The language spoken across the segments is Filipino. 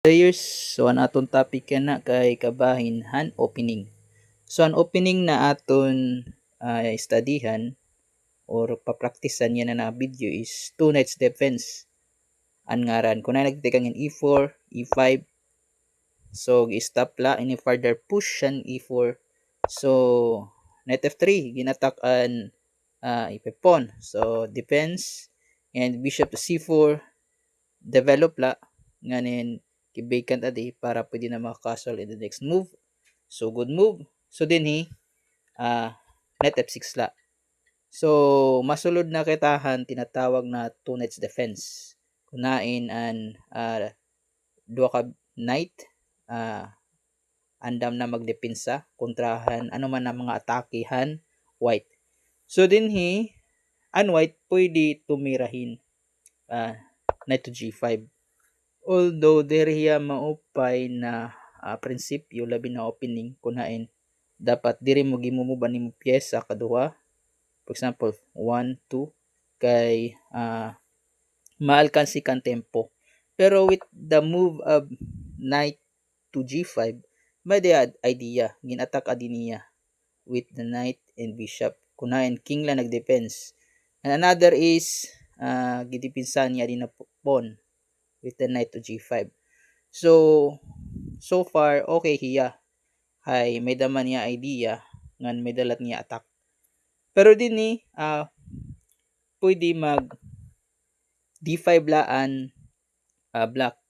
Players, so ang aton topic na kay kabahin hand opening. So ang opening na aton studyhan or papraktisan yan na video is two knights defense. Ang ngaran, kung na nagtitake ang e4, e5, so gi-stop la, any further push ang e4. So knight f3, ginatak an ipepon. So defense and bishop to c4, develop la, nganin kibacant adi para pwede na maka-castle in the next move. So good move. So din knight f6 la. So masulod na kitahan tinatawag na two knights defense. Kunain an duha ka knight andam na magdepensa kontrahan ano man ang mga atakehan white. So dinhi an white pwede tumirahin knight to g5. Although diriya maupay na prinsipyo labi na opening kunain dapat diri mo gimumuban nimo pyesa kaduha, for example 1 2 kay maalkansi kan tempo. Pero with the move of knight to g5 may the idea gin-attack adi niya with the knight and bishop kunain king lang nagdepends, and another is gidipinsa niya din na pawn with the knight to g5. So far okay hiya, hay may daman niya idea ngan may dalat niya attack. Pero din ni pwede mag d5 laan black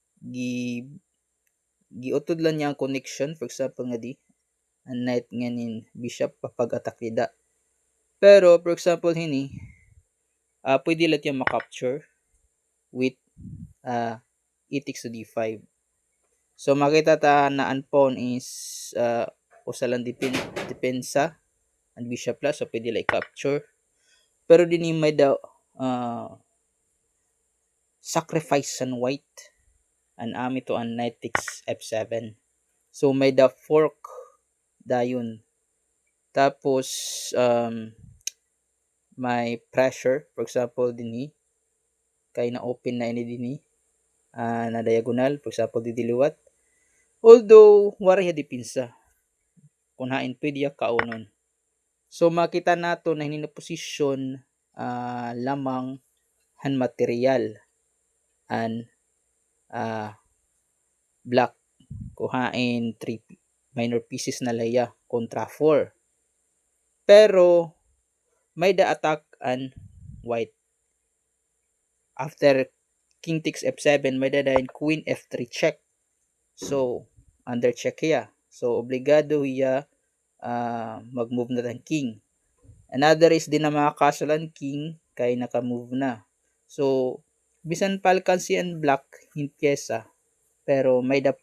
giutod lang niya ang connection, for example nga di ang knight nganin bishop kapag attack nida. Pero for example hini pwede lang niya ma-capture with e takes to d5. So makita ta na ang pawn is usalan depensa ang bishop la, so pwede lang i-capture. Pero din may daw sacrifice ang white an ami to an knight takes f7. So may the fork dayon. Tapos may pressure, for example dinhi kay na open na ini dinhi na diagonal, for example didiliwat. Although wala ya dipinsa kunain pwede ya kaunon. So makita nato na hini na posisyon lamang han material an black kuhain 3 minor pieces na laya kontra 4. Pero may da attack an white. After king takes f7 may da dahin queen f3 check. So under check hiya. So obligado hiya mag-move na ng king. Another is din na makakasalan king kay naka-move na. So bisan palkansi ang black in pyesa pero may da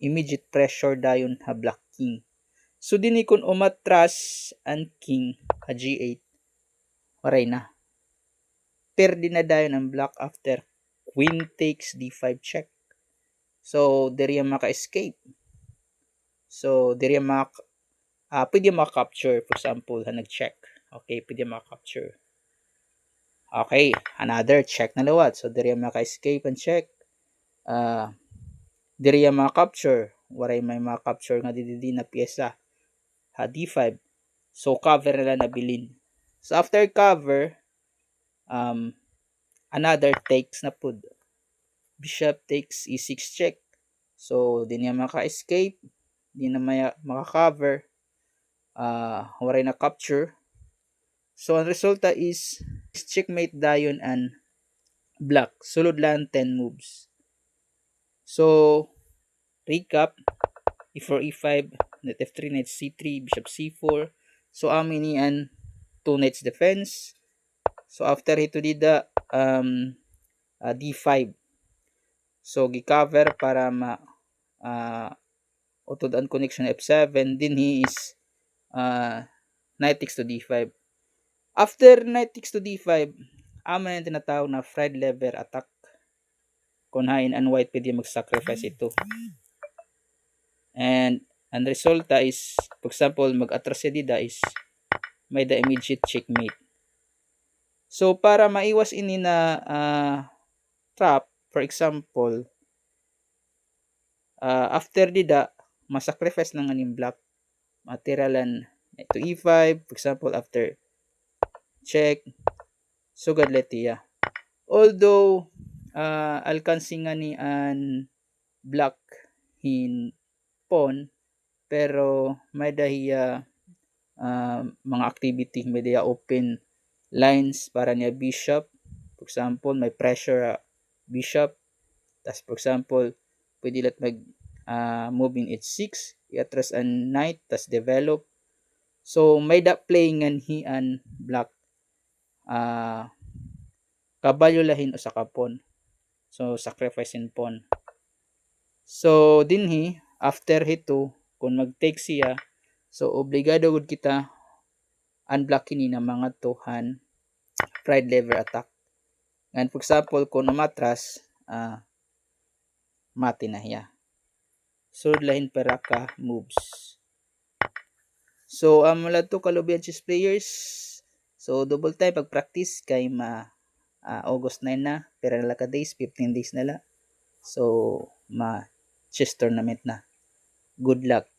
immediate pressure dayon ha black king. So dinhi kun umatras ang king ha g8 waray na. Perde na dayon ang black after queen takes d5 check. So diri maka-escape. So diri pwede maka-capture, for example ha nag-check. Okay, pwede maka-capture. Okay, another check na lawat. So diri maka-escape and check. Diri maka-capture. Waray may maka-capture nga didi na pyesa ha d5. So cover na lang nabilin. So after cover another takes na pud. Bishop takes e6 check. So di niya maka-escape, di na maka-cover, waray na capture. So ang resulta is checkmate dayon and black. Sulod lang 10 moves. So recap, e4 e5, knight f3, knight c3, bishop c4. So amin ni an two knights defense. So after ito dida d5. So gi-cover para utod ang connection f7. Then he is knight takes to d5. After knight takes to d5, aman yung tinatawag na fried lever attack. Kung hain ang white pwede mag-sacrifice ito. And ang resulta is, for example, mag-atras siya dida is may the immediate checkmate. So para maiwas ini na trap, for example, After dida, masacrifice lang ang black. Matiralan to e5, for example, after check, sugad letiya. Although, alkansi nga ni an black hin pawn, pero may dahiya mga activity, may dahiya open lines para niya bishop. For example, may pressure bishop. Tas for example, pwede lat mag move in h6, iatras an knight, tas develop. So, may da play ngan hian black kabalyo lahin usa ka pawn. So, sacrifice in pawn. So, dinhi, after hito, kung mag-take siya, so, obligado gud kita unblock kini na mga tuhan pride lever attack. And for example, kung umatras, mati na hiya. So, lahin para ka moves. So, mula to kalubian chess players. So, double time pag-practice kay August 9 na, pero nala ka days, 15 days nala. So, chess tournament na. Good luck.